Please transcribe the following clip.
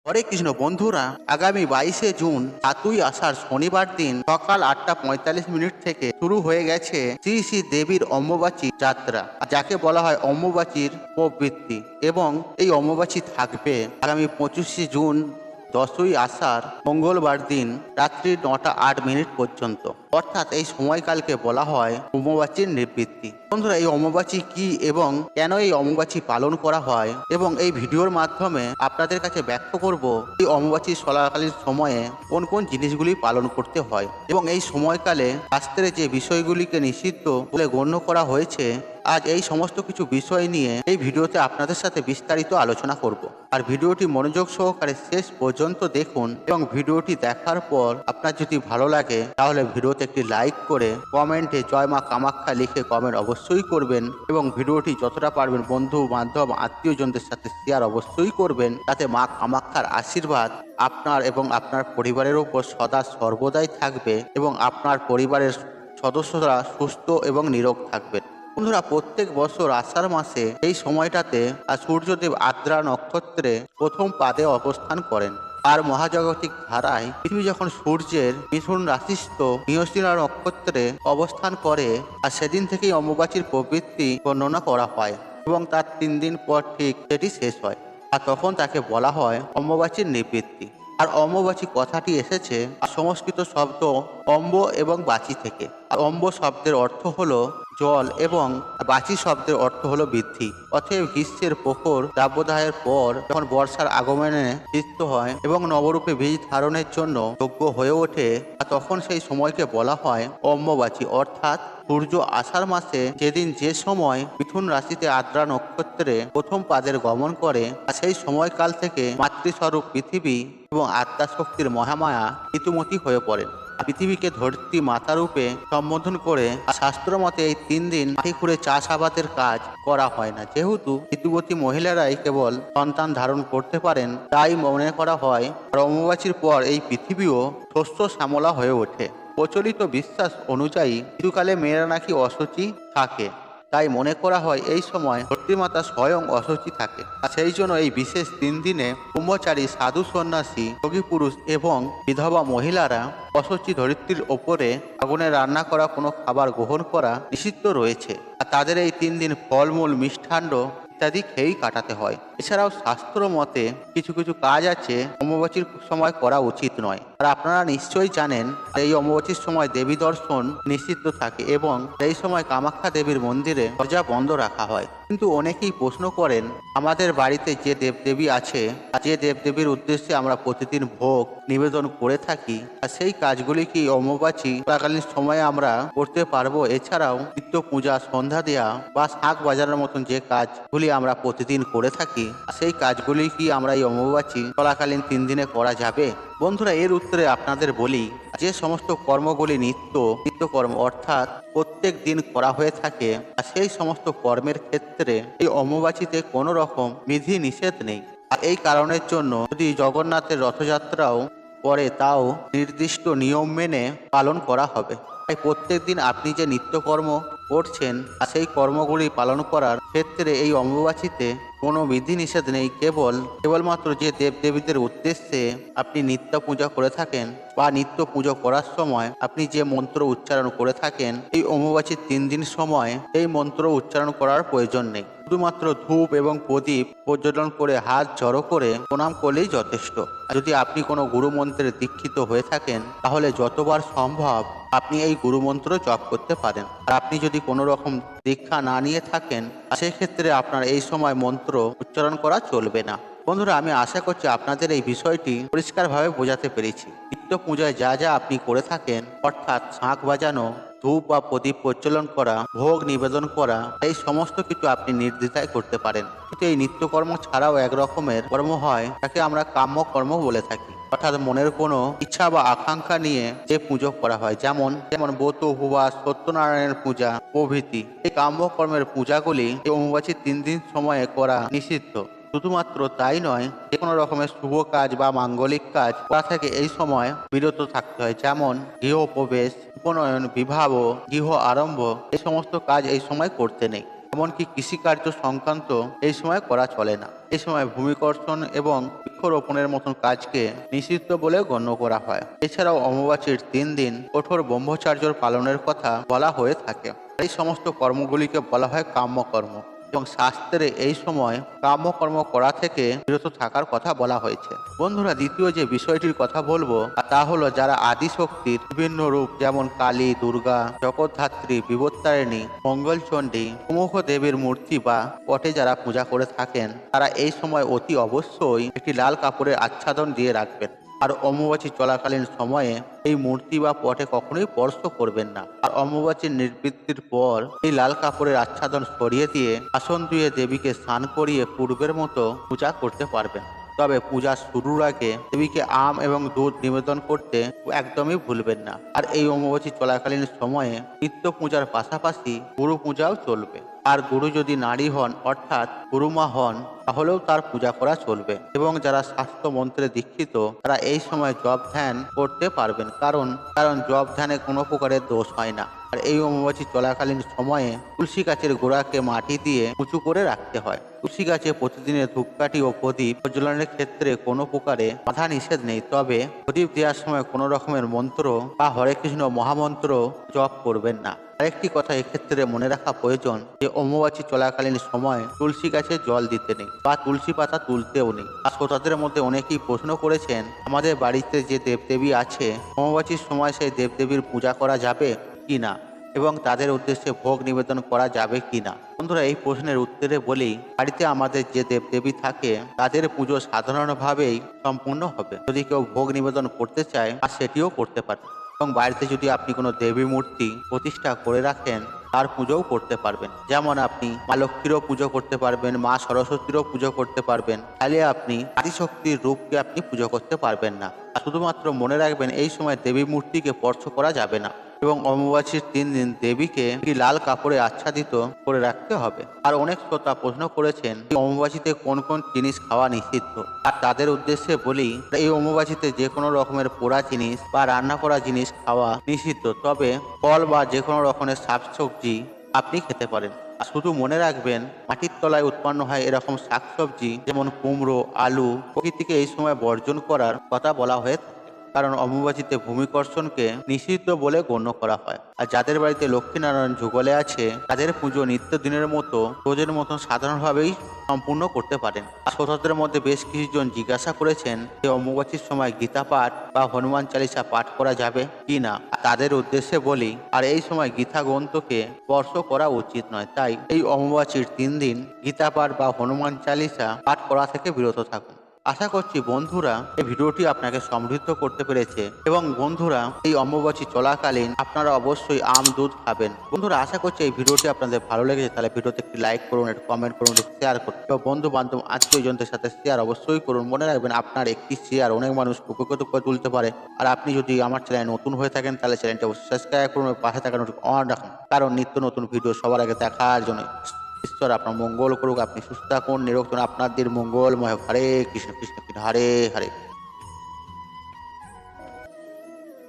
হরে কৃষ্ণ বন্ধুরা, আগামী 22শে জুন 7ই আষাঢ় শনিবার দিন সকাল 8:45 থেকে শুরু হয়ে গেছে শ্রী শ্রী দেবীর অম্বুবাচী যাত্রা, যাকে বলা হয় অম্বুবাচীর প্রবৃত্তি। এবং এই অম্বুবাচী থাকবে আগামী 25শে জুন 10ই আষাঢ় মঙ্গলবার দিন রাত্রি 9:08 পর্যন্ত। অর্থাৎ এই সময়কালকে বলা হয় অম্বুবাচীর নিবৃত্তি। বন্ধুরা, এই অম্বুবাচী কি এবং কেন এই অম্বুবাচী পালন করা হয়, এবং এই ভিডিওর মাধ্যমে আপনাদের কাছে ব্যাখ্যা করব এই অম্বুবাচী চলাকালীন সময়ে কোন কোন জিনিসগুলি পালন করতে হয়, এবং এই সময়কালে শাস্ত্রে যে বিষয়গুলিকে নিষিদ্ধ বলে গণ্য করা হয়েছে। আজ এই সমস্ত কিছু বিষয় নিয়ে এই ভিডিওতে আপনাদের সাথে বিস্তারিত আলোচনা করব। আর ভিডিওটি মনোযোগ সহকারে শেষ পর্যন্ত দেখুন, এবং ভিডিওটি দেখার পর আপনার যদি ভালো লাগে তাহলে ভিডিওতে একটি লাইক করে কমেন্টে জয় মা কামাখ্যা লিখে কমেন্ট অবশ্যই করবেন, এবং ভিডিওটি যতটা পারবেন বন্ধু বান্ধব আত্মীয়জনদের সাথে শেয়ার অবশ্যই করবেন, যাতে মা কামাখ্যার আশীর্বাদ আপনার এবং আপনার পরিবারের উপর সদা সর্বদাই থাকবে, এবং আপনার পরিবারের সদস্যরা সুস্থ এবং নিরোগ থাকবেন। বন্ধুরা, প্রত্যেক বছর আষাঢ় মাসে এই সময়টাতে সূর্যদেব আদ্রা নক্ষত্রে প্রথম পাদে অবস্থান করেন। আর মহাজাগতিক ধারায় পৃথিবী যখন সূর্যের মিথুন রাশিস্থ মৃগশিরা নক্ষত্রে অবস্থান করে, আর সেদিন থেকেই অম্বুবাচীর প্রবৃত্তি বর্ণনা করা হয়, এবং তার 3 দিন পর ঠিক সেটি শেষ হয়। আর তখন তাকে বলা হয় অম্বুবাচীর নিবৃত্তি। আর অম্বুবাচী কথাটি এসেছে সংস্কৃত শব্দ অম্ব এবং বাচি থেকে। আর অম্ব শব্দের অর্থ হলো জল, এবং বাচি শব্দের অর্থ হলো বৃদ্ধি। অতএব গ্রীষ্মের প্রখর দাবদাহের পর যখন বর্ষার আগমনে সিদ্ধ হয় এবং নবরূপে বীজ ধারণের জন্য যোগ্য হয়ে ওঠে, তখন সেই সময়কে বলা হয় অম্বুবাচী। অর্থাৎ সূর্য আষাঢ় মাসে যেদিন যে সময় মিথুন রাশিতে আদ্রা নক্ষত্রে প্রথম পাদের গমন করে, সেই সময়কাল থেকে মাতৃস্বরূপ পৃথিবী এবং আত্মা শক্তির মহামায়া ঋতুমতী হয়ে পড়েন। পৃথিবীকে ধরতী মাতা রূপে সম্বোধন করে শাস্ত্র মতে এই 3 দিন মাটি খুঁড়ে চাষাবাদের কাজ করা হয় না, যেহেতু ঋতুবতী মহিলারাই কেবল সন্তান ধারণ করতে পারেন। তাই মনে করা হয় অম্বুবাচীর পর এই পৃথিবীও শস্য শ্যামলা হয়ে ওঠে। প্রচলিত বিশ্বাস অনুযায়ী ঋতুকালে মেয়েরা নাকি অশুচি থাকে, তাই মনে করা হয় এই সময় ধরতীমাতা স্বয়ং অশুচি থাকে। আর সেই জন্য এই বিশেষ 3 দিনে ব্রহ্মচারী, সাধু, সন্ন্যাসী, যোগী পুরুষ এবং বিধবা মহিলারা অশুচি ধরিত্রীর ওপরে আগুনে রান্না করা কোনো খাবার গ্রহণ করা নিষিদ্ধ রয়েছে। আর তাদের এই 3 দিন ফলমূল, মিষ্টান্ন ইত্যাদি খেয়েই কাটাতে হয়। এছাড়াও শাস্ত্র মতে কিছু কিছু কাজ আছে অম্বুবাচীর সময় করা উচিত নয়। আর আপনারা নিশ্চয়ই জানেন এই অম্বুবাচীর সময় দেবী দর্শন নিষিদ্ধ থাকে, এবং এই সময় কামাখ্যা দেবীর মন্দিরে দরজা বন্ধ রাখা হয়। কিন্তু অনেকেই প্রশ্ন করেন, আমাদের বাড়িতে যে দেবদেবী আছে, যে দেবদেবীর উদ্দেশ্যে আমরা প্রতিদিন ভোগ নিবেদন করে থাকি, আর সেই কাজগুলি কি অম্বুবাচী চলাকালীন সময়ে আমরা করতে পারবো? এছাড়াও নিত্য পূজা, সন্ধ্যা দেওয়া বা শাঁখ বাজানোর মতন যে কাজগুলি আমরা প্রতিদিন করে থাকি, সেই কাজগুলি কি আমরা এই অম্বুবাচী চলাকালীন 3 দিনে করা যাবে? বন্ধুরা, এর উত্তরে আপনাদের বলি, যে সমস্ত কর্মগুলি নিত্যকর্ম অর্থাৎ প্রত্যেক দিন করা হয়ে থাকে, আর সেই সমস্ত কর্মের ক্ষেত্রে এই অম্বুবাচীতে কোনো রকম বিধি নিষেধ নেই। আর এই কারণের জন্য যদি জগন্নাথের রথযাত্রাও পরে, তাও নির্দিষ্ট নিয়ম মেনে পালন করা হবে। তাই প্রত্যেক দিন আপনি যে নিত্যকর্ম করছেন, আর সেই কর্মগুলি পালন করার ক্ষেত্রে এই অম্বুবাচীতে কোনো বিধিনিষেধ নেই। কেবলমাত্র যে দেবদেবীদের উদ্দেশ্যে আপনি নিত্য পূজা করে থাকেন, বা নিত্য পুজো করার সময় আপনি যে মন্ত্র উচ্চারণ করে থাকেন, এই অম্বুবাচীর 3 দিন সময় এই মন্ত্র উচ্চারণ করার প্রয়োজন নেই। শুধুমাত্র ধূপ এবং প্রদীপ প্রজ্বলন করে হাত জড়ো করে প্রণাম করলেই যথেষ্ট। যদি আপনি কোনো গুরুমন্ত্রে দীক্ষিত হয়ে থাকেন, তাহলে যতবার সম্ভব আপনি এই গুরুমন্ত্র জপ করতে পারেন। আর আপনি যদি কোনো রকম দীক্ষা না নিয়ে থাকেন, সেক্ষেত্রে আপনার এই সময় মন্ত্র উচ্চারণ করা চলবে না। বন্ধুরা, আমি আশা করছি আপনাদের এই বিষয়টি পরিষ্কারভাবে বোঝাতে পেরেছি। নিত্য পূজায় যা যা আপনি করে থাকেন, অর্থাৎ শাঁখ বাজানো, ধূপ বা প্রদীপ প্রজ্বলন করা, ভোগ নিবেদন করা, এই সমস্ত কিছু আপনি নির্দ্বিধায় করতে পারেন। কিন্তু এই নিত্যকর্ম ছাড়াও এক রকমের কর্ম হয়, তাকে আমরা কাম্য কর্ম বলে থাকি। অর্থাৎ মনের কোনো ইচ্ছা বা আকাঙ্ক্ষা নিয়ে যে পুজো করা হয়, যেমন ব্রত, উপবাস, সত্যনারায়ণের পূজা প্রভৃতি। এই কাম্য কর্মের পূজাগুলি এই অম্বুবাচীর 3 দিন সময়ে করা নিষিদ্ধ। শুধুমাত্র তাই নয়, যে কোনো রকমের শুভ কাজ বা মাঙ্গলিক কাজ করা থেকে এই সময় বিরত থাকতে হয়, যেমন গৃহ প্রবেশ, উপনয়ন, বিবাহ, গৃহ আরম্ভ, এই সমস্ত কাজ এই সময় করতে নেই। এমনকি কৃষিকার্য সংক্রান্ত এই সময় করা চলে না। এই সময় ভূমিকর্ষণ এবং বৃক্ষরোপণের মতন কাজকে নিষিদ্ধ বলে গণ্য করা হয়। এছাড়াও অমাবাসীর 3 দিন কঠোর ব্রহ্মচর্য পালনের কথা বলা হয়ে থাকে। এই সমস্ত কর্মগুলিকে বলা হয় কাম্যকর্ম এবং শাস্ত্রে এই সময় কাম্যকর্ম করা থেকে বিরত থাকার কথা বলা হয়েছে। বন্ধুরা, দ্বিতীয় যে বিষয়টির কথা বলবো তা হলো যারা আদিশক্তির বিভিন্ন রূপ যেমন কালী, দুর্গা, জগদ্ধাত্রী, বিপত্তারিণী, মঙ্গলচণ্ডী প্রমুখ দেবীর মূর্তি বা পটে যারা পূজা করে থাকেন তারা এই সময় অতি অবশ্যই একটি লাল কাপড়ের আচ্ছাদন দিয়ে রাখবেন। আর অমাবাসী চলাকালীন সময়ে এই মূর্তি বা পটে কখনোই স্পর্শ করবেন না। আর অমাবাসীর নিবৃত্তির পর এই লাল কাপড়ের আচ্ছাদন সরিয়ে দিয়ে আসন ধুয়ে দেবীকে স্নান করিয়ে পূর্বের মতো পূজা করতে পারবেন। তবে পূজা শুরুর আগে দেবীকে আম এবং দুধ নিবেদন করতে একদমই ভুলবেন না। আর এই অমাবাসী চলাকালীন সময়ে নিত্য পূজার পাশাপাশি গুরু পূজাও চলবে। আর গুরু যদি নারী হন অর্থাৎ গুরুমা হন তাহলেও তার পূজা করা চলবে। এবং যারা শাস্ত্র মন্ত্রে দীক্ষিত তারা এই সময় জপ ধ্যান করতে পারবেন, কারণ জপ ধ্যানে কোনো প্রকারের দোষ হয় না। আর এই অমাবাসী চলাকালীন সময়ে তুলসী গাছের গোড়াকে মাটি দিয়ে উঁচু করে রাখতে হয়। তুলসী গাছে প্রতিদিনের ধূপকাঠি ও প্রদীপ প্রজ্বলনের ক্ষেত্রে কোনো প্রকারে বাধা নিষেধ নেই, তবে প্রদীপ দেওয়ার সময় কোনো রকমের মন্ত্র বা হরে কৃষ্ণ মহামন্ত্র জপ করবেন না। আরেকটি কথা এক্ষেত্রে মনে রাখা প্রয়োজন যে অমাবাসী চলাকালীন সময় তুলসী গাছে জল দিতে নেই বা তুলসী পাতা তুলতেও নেই। আর শ্রোতাদের মধ্যে অনেকেই প্রশ্ন করেছেন আমাদের বাড়িতে যে দেবদেবী আছে অমাবাসীর সময় সেই দেবদেবীর পূজা করা যাবে কি না এবং তাদের উদ্দেশ্যে ভোগ নিবেদন করা যাবে কি না। বন্ধুরা, এই প্রশ্নের উত্তরে বলি বাড়িতে আমাদের যে দেবদেবী থাকে তাদের পুজো সাধারণভাবেই সম্পূর্ণ হবে। যদি কেউ ভোগ নিবেদন করতে চায় আর সেটিও করতে পারে এবং বাড়িতে যদি আপনি কোনো দেবী মূর্তি প্রতিষ্ঠা করে রাখেন তার পুজোও করতে পারবেন। যেমন আপনি মা লক্ষ্মীরও পুজো করতে পারবেন, মা সরস্বতীরও পুজো করতে পারবেন, তাহলে আপনি আদিশক্তির রূপকে আপনি পুজো করতে পারবেন না। আর শুধুমাত্র মনে রাখবেন এই সময় দেবী মূর্তিকে স্পর্শ করা যাবে না এবং অমাবাসীর 3 দিন দেবীকে একটি লাল কাপড়ে আচ্ছাদিত করে রাখতে হবে। আর অনেক শ্রোতা প্রশ্ন করেছেন অমাবাসীতে কোন কোন জিনিস খাওয়া নিষিদ্ধ। আর তাদের উদ্দেশ্যে বলি এই অমাবাসীতে যে কোনো রকমের পোড়া জিনিস বা রান্না করা জিনিস খাওয়া নিষিদ্ধ, তবে ফল বা যে কোনো রকমের শাকসবজি আপনি খেতে পারেন। আর শুধু মনে রাখবেন মাটির তলায় উৎপন্ন হয় এরকম শাকসবজি যেমন কুমড়ো, আলু প্রকৃতিকে এই সময় বর্জন করার কথা বলা হয়ে থাকে, কারণ অমাবাসীতে ভূমিকর্ষণকে নিষিদ্ধ বলে গণ্য করা হয়। আর যাদের বাড়িতে লক্ষ্মীনারায়ণ যুগলে আছে তাদের পুজো নিত্যদিনের মতো রোজের মতো সাধারণভাবেই সম্পূর্ণ করতে পারেন। আর শ্রোতাদের মধ্যে বেশ কিছুজন জিজ্ঞাসা করেছেন যে অমাবাসীর সময় গীতা পাঠ বা হনুমান চালিসা পাঠ করা যাবে কি না। তাদের উদ্দেশ্যে বলি আর এই সময় গীতা গ্রন্থকে স্পর্শ করা উচিত নয়, তাই এই অমাবাসীর 3 দিন গীতা পাঠ বা হনুমান চালিসা পাঠ করা থেকে বিরত থাকুন। আশা করছি বন্ধুরা এই ভিডিওটি আপনাকে সমৃদ্ধ করতে পেরেছে এবং বন্ধুরা এই অমাবাসী চলাকালীন আপনারা অবশ্যই আম দুধ খাবেন। বন্ধুরা, আশা করছি এই ভিডিওটি আপনাদের ভালো লেগেছে, তাহলে ভিডিওতে একটি লাইক করুন, একটি কমেন্ট করুন, একটি শেয়ার করুন এবং বন্ধু বান্ধব আত্মীয়জনদের সাথে শেয়ার অবশ্যই করুন। মনে রাখবেন আপনার একটি শেয়ার অনেক মানুষ উপকৃত করে তুলতে পারে। আর আপনি যদি আমার চ্যানেল নতুন হয়ে থাকেন তাহলে চ্যানেলটি অবশ্যই সাবস্ক্রাইব করুন, পাশে থাকা নোটিফিকেশন অন রাখুন, কারণ নিত্য নতুন ভিডিও সবার আগে দেখার জন্য। ঈশ্বর আপনার মঙ্গল করুক, আপনি সুস্থ থাকুন, নিরোগ থাকুন, আপনাদের মঙ্গলময় হোক। হরে কৃষ্ণ কৃষ্ণ কৃষ্ণ হরে হরে।